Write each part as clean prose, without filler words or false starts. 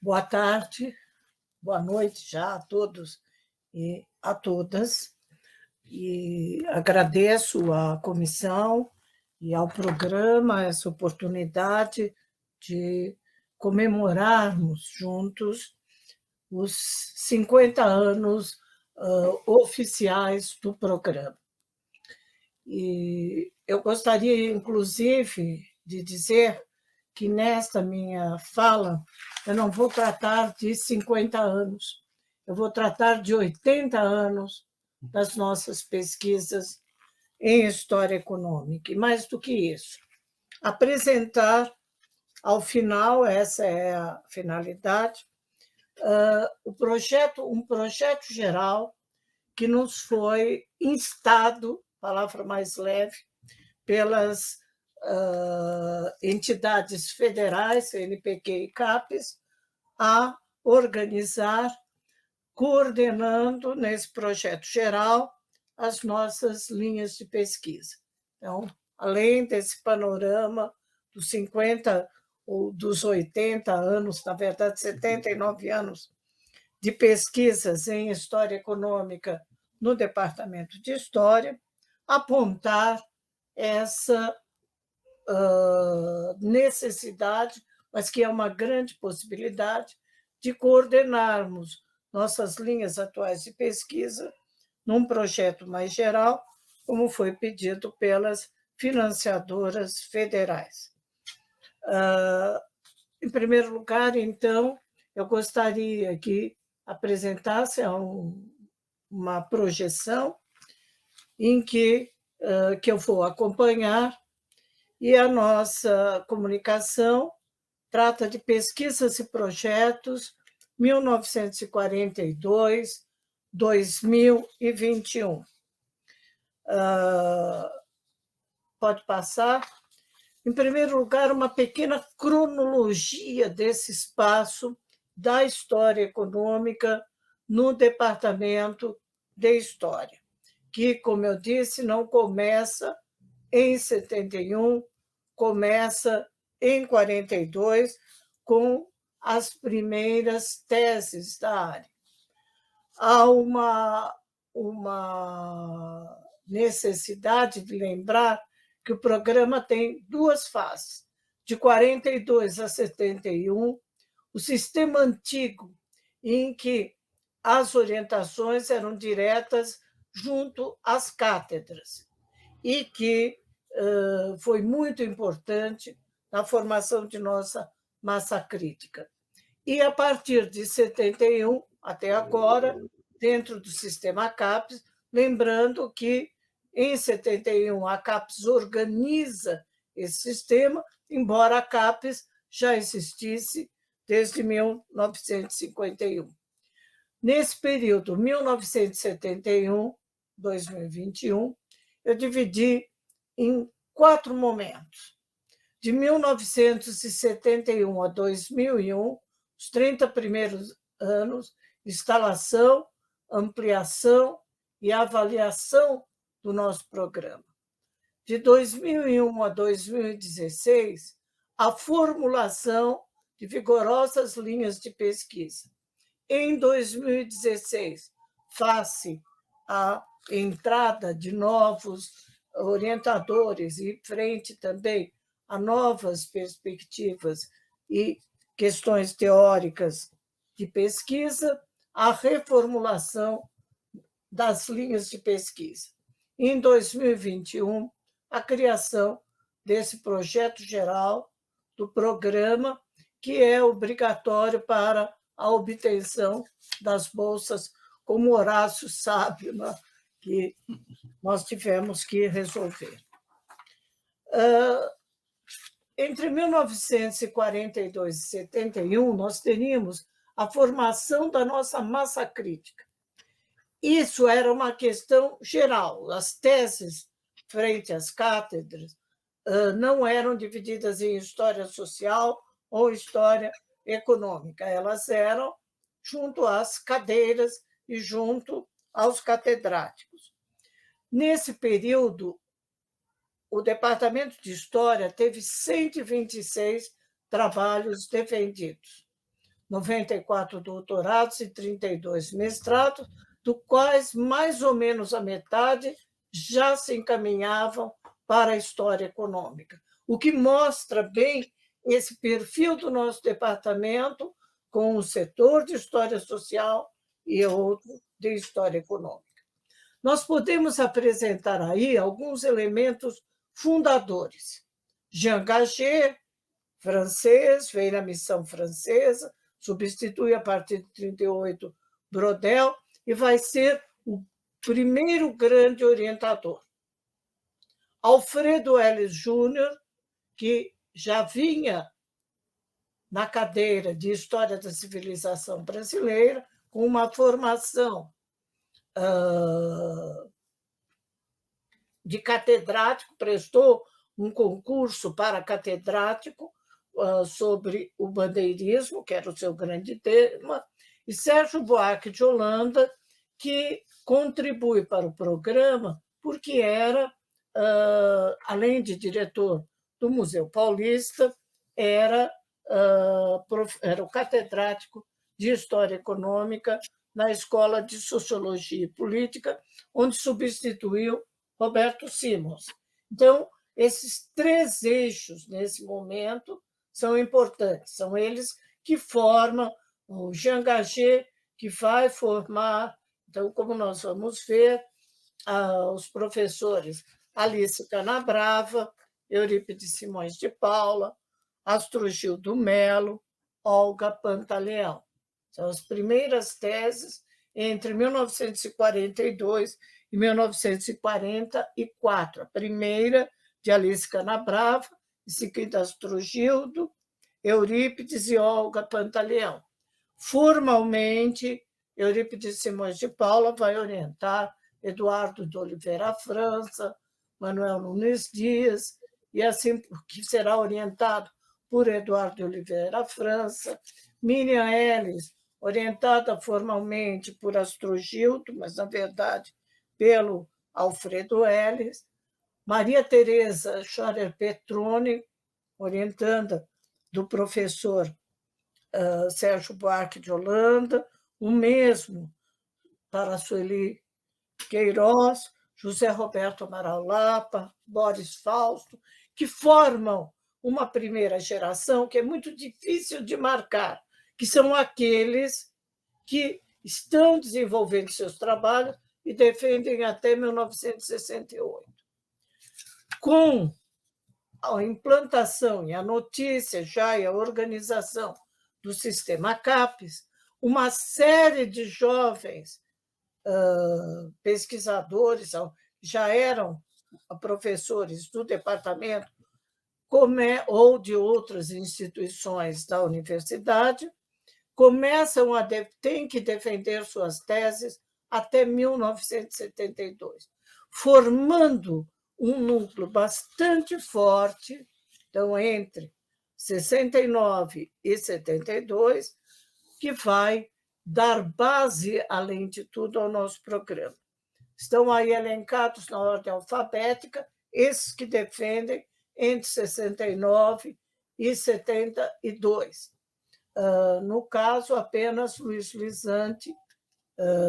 Boa tarde, boa noite já a todos e a todas. E agradeço à comissão e ao programa essa oportunidade de comemorarmos juntos os 50 anos oficiais do programa. E eu gostaria, inclusive, de dizer que nesta minha fala eu não vou tratar de 50 anos, eu vou tratar de 80 anos das nossas pesquisas em história econômica. E mais do que isso, apresentar ao final, essa é a finalidade, um projeto geral que nos foi instado, palavra mais leve, pelas entidades federais, CNPq e CAPES, a organizar, coordenando nesse projeto geral as nossas linhas de pesquisa. Então, além desse panorama dos 50 ou dos 80 anos, na verdade, 79 anos de pesquisas em história econômica no Departamento de História, apontar essa necessidade, mas que é uma grande possibilidade, de coordenarmos nossas linhas atuais de pesquisa num projeto mais geral, como foi pedido pelas financiadoras federais. Em primeiro lugar, então, eu gostaria que apresentasse uma projeção em que eu vou acompanhar, e a nossa comunicação trata de pesquisas e projetos 1942-2021. Pode passar. Em primeiro lugar, uma pequena cronologia desse espaço da história econômica no Departamento de História, que, como eu disse, não começa em 71, começa em 42, com as primeiras teses da área. Há uma necessidade de lembrar que o programa tem duas fases. De 42 a 71, o sistema antigo, em que as orientações eram diretas junto às cátedras, e que foi muito importante na formação de nossa massa crítica. E, a partir de 71 até agora, dentro do sistema CAPES, lembrando que, em 71, a CAPES organiza esse sistema, embora a CAPES já existisse desde 1951. Nesse período, 1971-2021, eu dividi em 4 momentos. De 1971 a 2001, os 30 primeiros anos, instalação, ampliação e avaliação do nosso programa. De 2001 a 2016, a formulação de vigorosas linhas de pesquisa. Em 2016, face à entrada de novos orientadores e frente também a novas perspectivas e questões teóricas de pesquisa, a reformulação das linhas de pesquisa. Em 2021, a criação desse projeto geral do programa, que é obrigatório para a obtenção das bolsas, como Horácio sabe, né, que nós tivemos que resolver. Entre 1942 e 71, nós teríamos a formação da nossa massa crítica. Isso era uma questão geral. As teses frente às cátedras não eram divididas em história social ou história econômica. Elas eram junto às cadeiras e junto aos catedráticos. Nesse período, o Departamento de História teve 126 trabalhos defendidos. 94 doutorados e 32 mestrados, dos quais mais ou menos a metade já se encaminhavam para a história econômica, o que mostra bem esse perfil do nosso departamento com o setor de história social e outro de história econômica. Nós podemos apresentar aí alguns elementos fundadores. Jean Gagé, francês, veio na missão francesa, substitui a partir de 1938 Brodel e vai ser o primeiro grande orientador. Alfredo Ellis Júnior, que já vinha na cadeira de História da Civilização Brasileira, com uma formação de catedrático, prestou um concurso para catedrático sobre o bandeirismo, que era o seu grande tema, e Sérgio Buarque de Holanda, que contribui para o programa porque era, além de diretor do Museu Paulista, era o catedrático de História Econômica na Escola de Sociologia e Política, onde substituiu Roberto Simons. Então, esses três eixos, nesse momento, são importantes. São eles que formam o Jean Gagé, que vai formar, então, como nós vamos ver, os professores Alice Canabrava, Eurípides Simões de Paula, Astrogildo Melo, Olga Pantaleão. São as primeiras teses entre 1942 e 1944. A primeira de Alice Canabrava, em seguida Astrogildo, Eurípides e Olga Pantaleão. Formalmente, Eurípides Simões de Paula vai orientar Eduardo de Oliveira França, Manuel Nunes Dias, e assim que será orientado por Eduardo de Oliveira França, Miriam Ellis, orientada formalmente por Astrogildo, mas, na verdade, pelo Alfredo Ellis, Maria Teresa Schorer Petroni, orientanda do professor Sérgio Buarque de Holanda, o mesmo para Sueli Queiroz, José Roberto Amaral Lapa, Boris Fausto, que formam uma primeira geração que é muito difícil de marcar, que são aqueles que estão desenvolvendo seus trabalhos e defendem até 1968. Com a implantação e a notícia já e a organização do sistema CAPES, uma série de jovens pesquisadores, já eram professores do departamento ou de outras instituições da universidade, têm que defender suas teses até 1972, formando um núcleo bastante forte, então, entre 69 e 72, que vai dar base, além de tudo, ao nosso programa. Estão aí elencados na ordem alfabética esses que defendem entre 69 e 72. No caso, apenas Luiz Lisante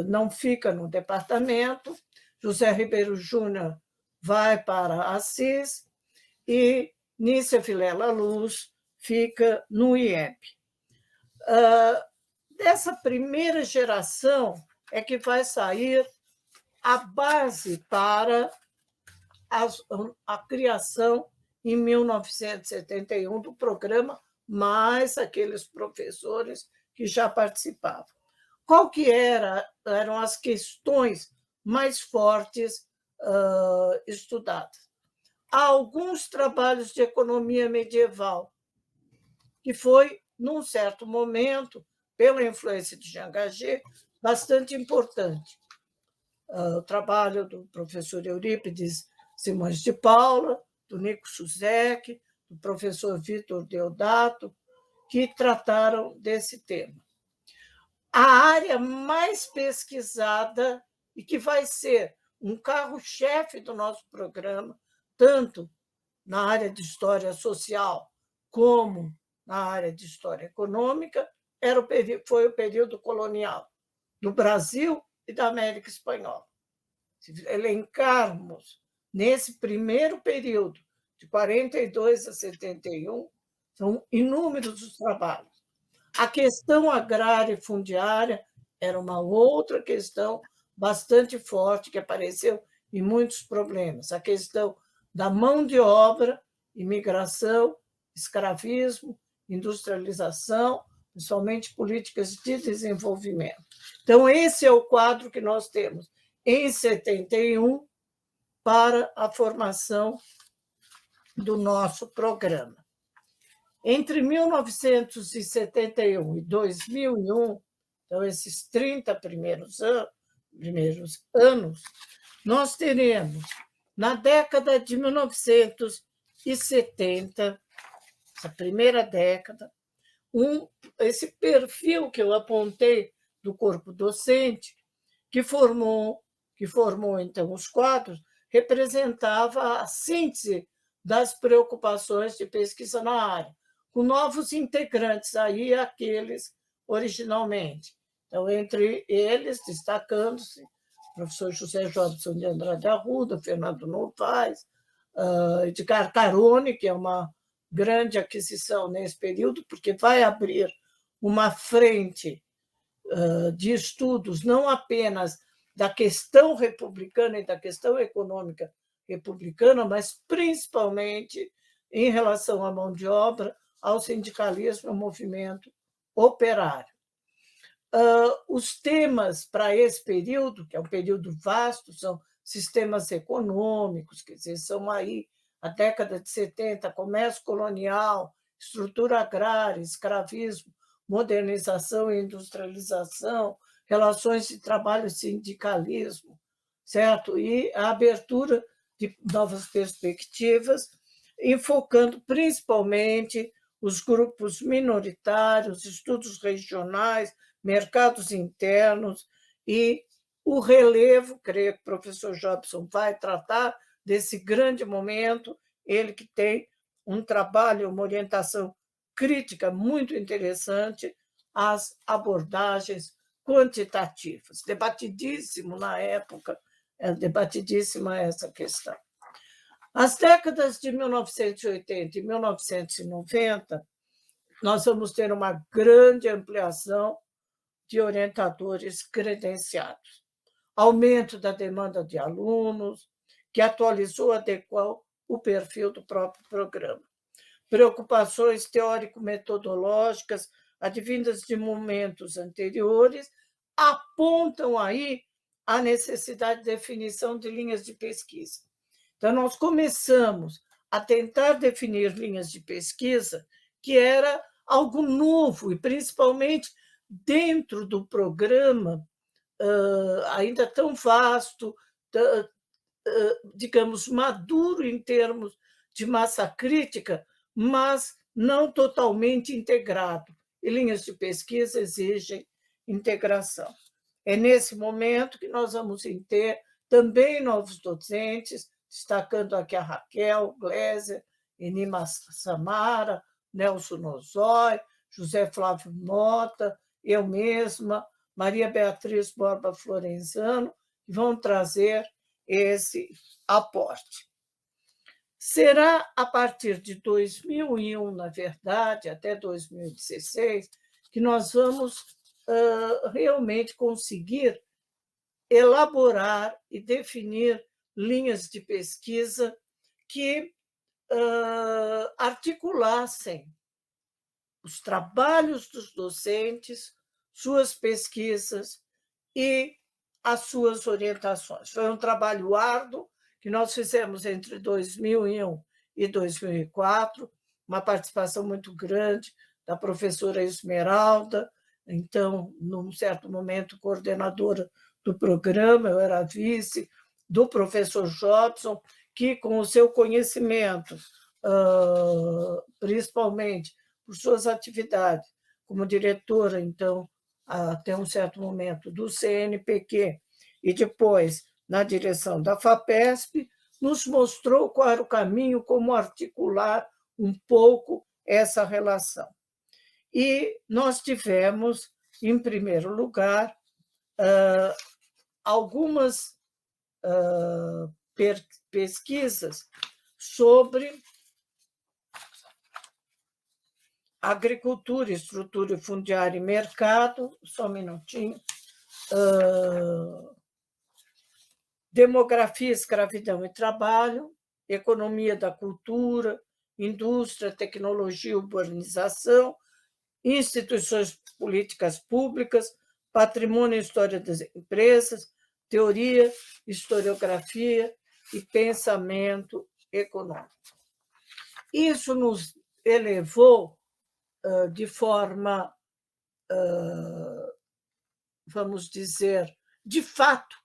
não fica no departamento, José Ribeiro Júnior vai para Assis e Nícia Vilela Luz fica no IEP. Dessa primeira geração é que vai sair a base para a criação, em 1971, do programa, mais aqueles professores que já participavam. Qual que eram as questões mais fortes estudadas? Há alguns trabalhos de economia medieval, que foi, num certo momento, pela influência de Jean Gagé, bastante importante. O trabalho do professor Eurípides Simões de Paula, do Nico Suzek, do professor Vitor Deodato, que trataram desse tema. A área mais pesquisada e que vai ser um carro-chefe do nosso programa, tanto na área de história social como na área de história econômica, foi o período colonial do Brasil e da América Espanhola. Se elencarmos nesse primeiro período, de 42 a 71, são inúmeros os trabalhos. A questão agrária e fundiária era uma outra questão bastante forte que apareceu em muitos problemas. A questão da mão de obra, imigração, escravismo, industrialização, principalmente políticas de desenvolvimento. Então, esse é o quadro que nós temos em 71 para a formação do nosso programa. Entre 1971 e 2001, então esses 30 primeiros anos, nós teremos, na década de 1970, essa primeira década, esse perfil que eu apontei do corpo docente, que formou então os quadros, representava a síntese das preocupações de pesquisa na área, com novos integrantes, aí aqueles originalmente. Então, entre eles, destacando-se o professor José Jobson de Andrade Arruda, Fernando Novaes, Edgar Carone, que é uma grande aquisição nesse período, porque vai abrir uma frente de estudos não apenas da questão republicana e da questão econômica republicana, mas principalmente em relação à mão de obra, ao sindicalismo e ao movimento operário. Os temas para esse período, que é um período vasto, são sistemas econômicos, quer dizer, são aí a década de 70, comércio colonial, estrutura agrária, escravismo, modernização e industrialização, relações de trabalho e sindicalismo, certo? E a abertura de novas perspectivas, enfocando principalmente os grupos minoritários, estudos regionais, mercados internos e o relevo, creio que o professor Jobson vai tratar desse grande momento, ele que tem um trabalho, uma orientação crítica muito interessante às abordagens quantitativas. Debatidíssimo na época, debatidíssima essa questão. As décadas de 1980 e 1990, nós vamos ter uma grande ampliação de orientadores credenciados. Aumento da demanda de alunos, que atualizou, adequou o perfil do próprio programa. Preocupações teórico-metodológicas advindas de momentos anteriores apontam aí a necessidade de definição de linhas de pesquisa. Então, nós começamos a tentar definir linhas de pesquisa, que era algo novo, e principalmente dentro do programa, ainda tão vasto, digamos, maduro em termos de massa crítica, mas não totalmente integrado. E linhas de pesquisa exigem integração. É nesse momento que nós vamos ter também novos docentes, destacando aqui a Raquel Gleiser, Enima Samara, Nelson Nozói, José Flávio Mota, eu mesma, Maria Beatriz Borba Florenzano, que vão trazer esse aporte. Será a partir de 2001, na verdade, até 2016, que nós vamos realmente conseguir elaborar e definir linhas de pesquisa que articulassem os trabalhos dos docentes, suas pesquisas e as suas orientações. Foi um trabalho árduo que nós fizemos entre 2001 e 2004, uma participação muito grande da professora Esmeralda, então, num certo momento, coordenadora do programa, eu era vice, do professor Jobson, que, com o seu conhecimento, principalmente por suas atividades como diretora, então, até um certo momento, do CNPq, e depois na direção da FAPESP, nos mostrou qual era o caminho, como articular um pouco essa relação. E nós tivemos, em primeiro lugar, algumas pesquisas sobre agricultura, estrutura fundiária e mercado, só um minutinho, demografia, escravidão e trabalho, economia da cultura, indústria, tecnologia, urbanização, instituições políticas públicas, patrimônio e história das empresas, teoria, historiografia e pensamento econômico. Isso nos elevou de forma, vamos dizer, de fato,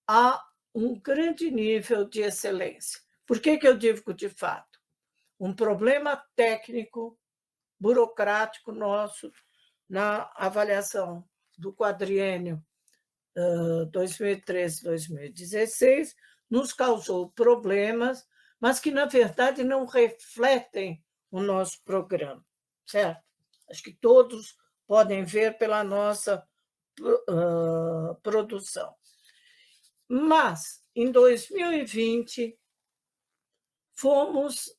a um grande nível de excelência. Por que eu digo de fato? Um problema técnico, burocrático nosso na avaliação do quadriênio 2013-2016 nos causou problemas, mas que, na verdade, não refletem o nosso programa, certo? Acho que todos podem ver pela nossa produção. Mas, em 2020, fomos,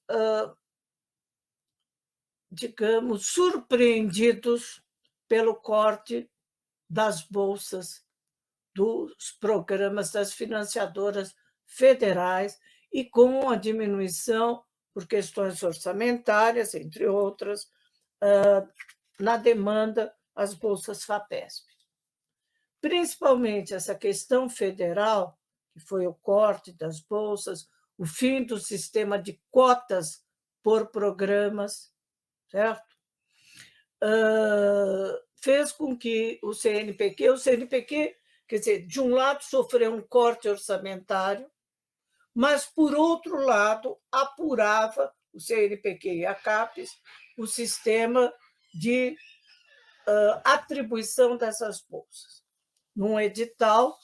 digamos, surpreendidos pelo corte das bolsas dos programas das financiadoras federais e com a diminuição, por questões orçamentárias, entre outras, na demanda às bolsas FAPESP. Principalmente essa questão federal, que foi o corte das bolsas, o fim do sistema de cotas por programas, certo? Fez com que o CNPq, quer dizer, de um lado sofreu um corte orçamentário, mas, por outro lado, apurava o CNPq e a CAPES o sistema de atribuição dessas bolsas, num edital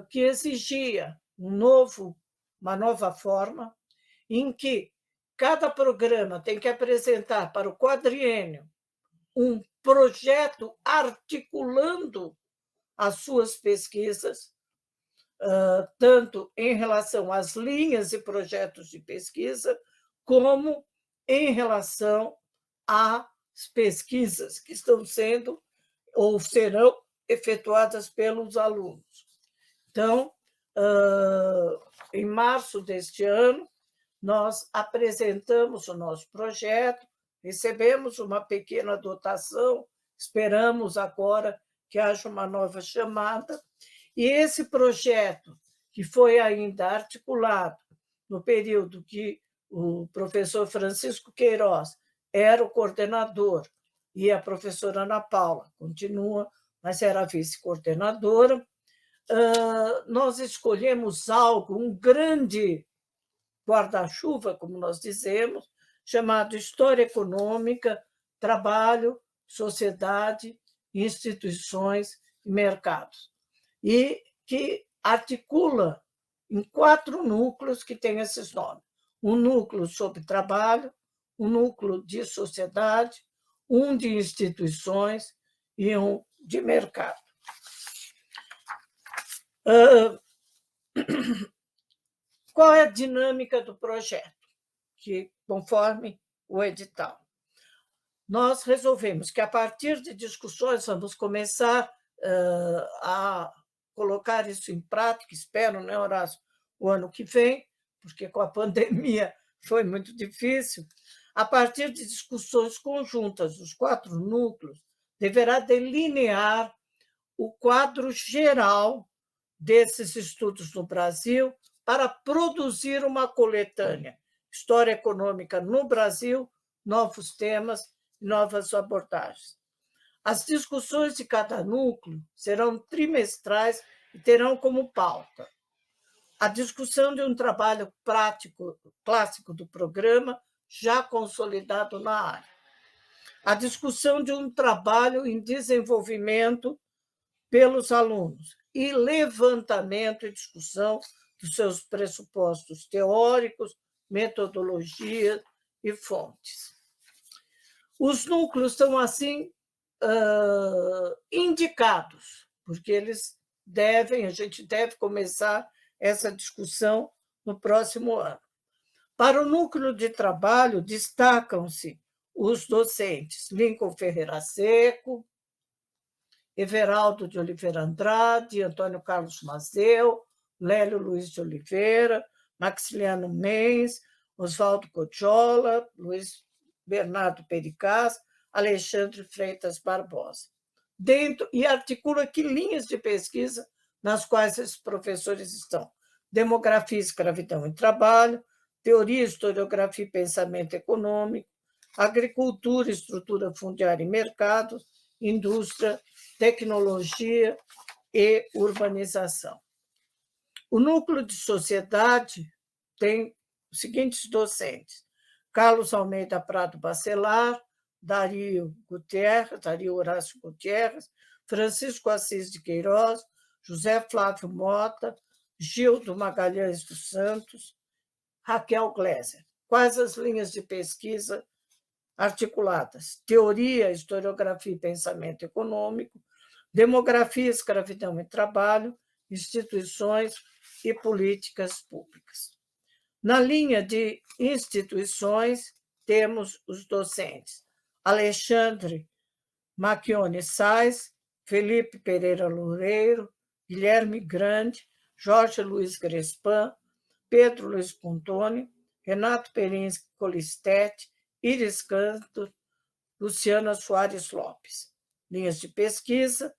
que exigia uma nova forma, em que cada programa tem que apresentar para o quadriênio um projeto articulando as suas pesquisas, tanto em relação às linhas e projetos de pesquisa, como em relação às pesquisas que estão sendo ou serão efetuadas pelos alunos. Então, em março deste ano, nós apresentamos o nosso projeto, recebemos uma pequena dotação, esperamos agora que haja uma nova chamada, e esse projeto, que foi ainda articulado no período que o professor Francisco Queiroz era o coordenador e a professora Ana Paula continua, mas era a vice-coordenadora, nós escolhemos algo, um grande guarda-chuva, como nós dizemos, chamado História Econômica, Trabalho, Sociedade, Instituições e Mercados, e que articula em 4 núcleos que têm esses nomes. Um núcleo sobre trabalho, um núcleo de sociedade, um de instituições e um de mercado. Qual é a dinâmica do projeto? Que, conforme o edital, nós resolvemos que, a partir de discussões, vamos começar a colocar isso em prática, espero, né, Horácio, o ano que vem, porque com a pandemia foi muito difícil. A partir de discussões conjuntas, os 4 núcleos deverá delinear o quadro geral desses estudos no Brasil para produzir uma coletânea, História Econômica no Brasil, novos temas, novas abordagens. As discussões de cada núcleo serão trimestrais e terão como pauta a discussão de um trabalho prático, clássico do programa, já consolidado na área, a discussão de um trabalho em desenvolvimento pelos alunos e levantamento e discussão dos seus pressupostos teóricos, metodologias e fontes. Os núcleos estão, assim, indicados, porque a gente deve começar essa discussão no próximo ano. Para o núcleo de trabalho, destacam-se os docentes Lincoln Ferreira Seco, Everaldo de Oliveira Andrade, Antônio Carlos Mazeu, Lélio Luiz de Oliveira, Maximiliano Mendes, Oswaldo Cotiola, Luiz Bernardo Pericaz, Alexandre Freitas Barbosa. E articula que linhas de pesquisa nas quais esses professores estão: demografia, escravidão e trabalho, teoria, historiografia e pensamento econômico, agricultura, estrutura fundiária e mercados, indústria, tecnologia e urbanização. O núcleo de sociedade tem os seguintes docentes: Carlos Almeida Prado Bacelar, Dario Horácio Gutierrez, Francisco Assis de Queiroz, José Flávio Mota, Gildo Magalhães dos Santos, Raquel Gleiser. Quais as linhas de pesquisa articuladas? Teoria, historiografia e pensamento econômico, demografia, escravidão e trabalho, instituições e políticas públicas. Na linha de instituições, temos os docentes Alexandre Macchione Sais, Felipe Pereira Loureiro, Guilherme Grande, Jorge Luiz Grespan, Pedro Luiz Pontoni, Renato Perinsky Colistete, Iris Canto, Luciana Soares Lopes. Linhas de pesquisa,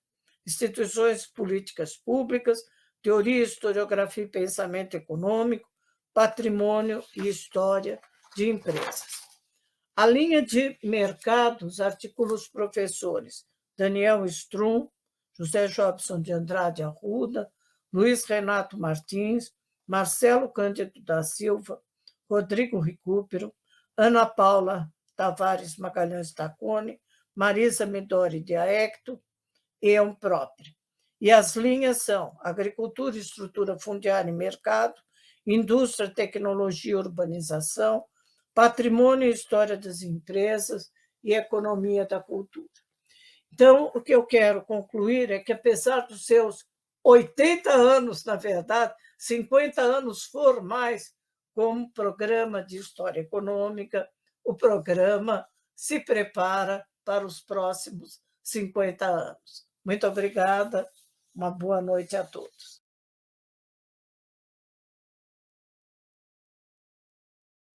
instituições políticas públicas, teoria, historiografia e pensamento econômico, patrimônio e história de empresas. A linha de mercados articula os professores Daniel Strum, José Jobson de Andrade Arruda, Luiz Renato Martins, Marcelo Cândido da Silva, Rodrigo Recupero, Ana Paula Tavares Magalhães Tacone, Marisa Midori de Aecto e eu própria. E as linhas são agricultura, estrutura fundiária e mercado, indústria, tecnologia e urbanização, patrimônio e história das empresas e economia da cultura. Então, o que eu quero concluir é que, apesar dos seus 80 anos, na verdade, 50 anos formais como programa de história econômica, o programa se prepara para os próximos 50 anos. Muito obrigada, uma boa noite a todos.